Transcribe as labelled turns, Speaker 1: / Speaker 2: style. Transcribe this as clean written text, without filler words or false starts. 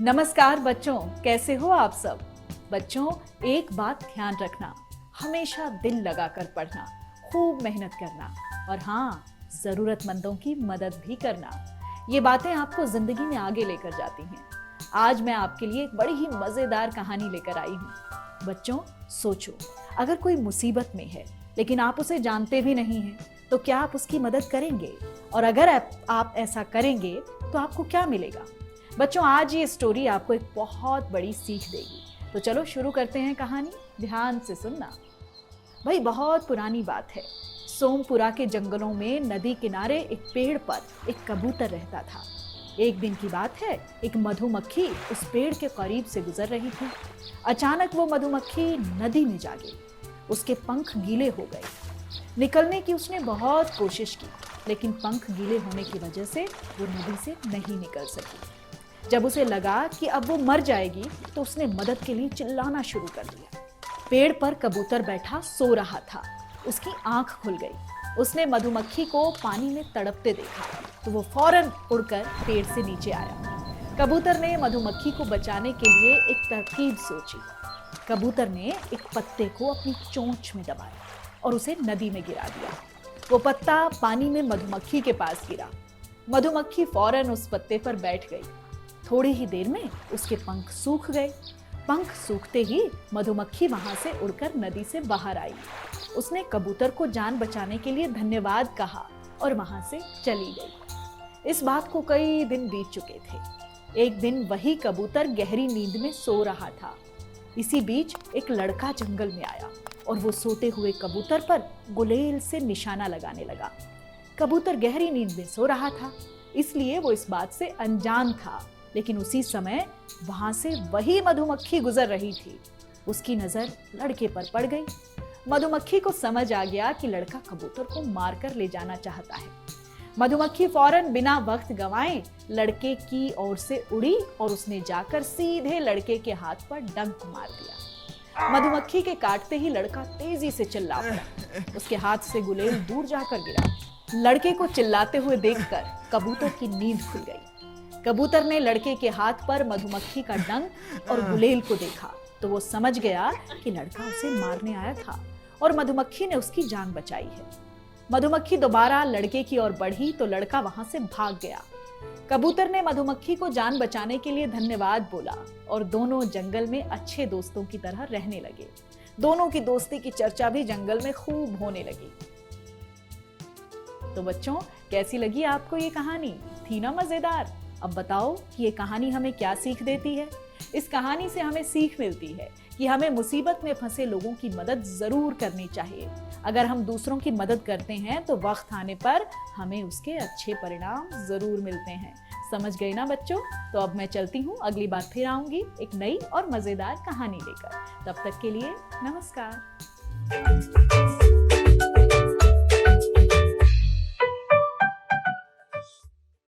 Speaker 1: नमस्कार बच्चों, कैसे हो आप सब। बच्चों, एक बात ध्यान रखना, हमेशा दिल लगाकर पढ़ना, खूब मेहनत करना और हाँ, जरूरतमंदों की मदद भी करना। ये बातें आपको जिंदगी में आगे लेकर जाती हैं। आज मैं आपके लिए एक बड़ी ही मजेदार कहानी लेकर आई हूँ। बच्चों, सोचो, अगर कोई मुसीबत में है लेकिन आप उसे जानते भी नहीं हैं, तो क्या आप उसकी मदद करेंगे? और अगर आप ऐसा करेंगे तो आपको क्या मिलेगा? बच्चों, आज ये स्टोरी आपको एक बहुत बड़ी सीख देगी। तो चलो शुरू करते हैं कहानी। ध्यान से सुनना। भाई, बहुत पुरानी बात है। सोमपुरा के जंगलों में नदी किनारे एक पेड़ पर एक कबूतर रहता था। एक दिन की बात है, एक मधुमक्खी उस पेड़ के करीब से गुजर रही थी। अचानक वो मधुमक्खी नदी में जा गई। उसके पंख गीले हो गए। निकलने की उसने बहुत कोशिश की, लेकिन पंख गीले होने की वजह से वो नदी से नहीं निकल सकी। जब उसे लगा कि अब वो मर जाएगी, तो उसने मदद के लिए चिल्लाना शुरू कर दिया। पेड़ पर कबूतर बैठा सो रहा था। उसकी आंख खुल गई। उसने मधुमक्खी को पानी में तड़पते देखा, तो वो फौरन उड़कर पेड़ से नीचे आया। कबूतर ने मधुमक्खी को बचाने के लिए एक तरकीब सोची। कबूतर ने एक पत्ते को अपनी चोंच में दबाया और उसे नदी में गिरा दिया। वो पत्ता पानी में मधुमक्खी के पास गिरा। मधुमक्खी फौरन उस पत्ते पर बैठ गई। थोड़ी ही देर में उसके पंख सूख गए। पंख सूखते ही मधुमक्खी वहां से उड़कर नदी से बाहर आई। उसने कबूतर को जान बचाने के लिए धन्यवाद कहा और वहां से चली गई। इस बात को कई दिन बीत चुके थे। एक दिन वही कबूतर गहरी नींद में सो रहा था। इसी बीच एक लड़का जंगल में आया और वो सोते हुए कबूतर पर गुलेल से निशाना लगाने लगा। कबूतर गहरी नींद में सो रहा था, इसलिए वो इस बात से अनजान था। लेकिन उसी समय वहां से वही मधुमक्खी गुजर रही थी। उसकी नजर लड़के पर पड़ गई। मधुमक्खी को समझ आ गया कि लड़का कबूतर को मारकर ले जाना चाहता है। मधुमक्खी फौरन बिना वक्त गंवाए लड़के की ओर से उड़ी और उसने जाकर सीधे लड़के के हाथ पर डंक मार दिया। मधुमक्खी के काटते ही लड़का तेजी से चिल्ला पड़ा। उसके हाथ से गुलेल दूर जाकर गिरा। लड़के को चिल्लाते हुए देखकर कबूतर की नींद खुल गई। कबूतर ने लड़के के हाथ पर मधुमक्खी का डंक और गुलेल को देखा, तो वो समझ गया कि लड़का उसे मारने आया था और मधुमक्खी ने उसकी जान बचाई है। मधुमक्खी दोबारा लड़के की ओर बढ़ी तो लड़का वहां से भाग गया। कबूतर ने मधुमक्खी को जान बचाने के लिए धन्यवाद बोला और दोनों जंगल में अच्छे दोस्तों की तरह रहने लगे। दोनों की दोस्ती की चर्चा भी जंगल में खूब होने लगी। तो बच्चों, कैसी लगी आपको ये कहानी? थी ना मजेदार? अब बताओ कि ये कहानी हमें क्या सीख देती है? इस कहानी से हमें सीख मिलती है कि हमें मुसीबत में फंसे लोगों की मदद जरूर करनी चाहिए। अगर हम दूसरों की मदद करते हैं तो वक्त आने पर हमें उसके अच्छे परिणाम जरूर मिलते हैं। समझ गए ना बच्चों? तो अब मैं चलती हूँ, अगली बार फिर आऊंगी एक नई और मजेदार कहानी लेकर। तब तक के लिए नमस्कार।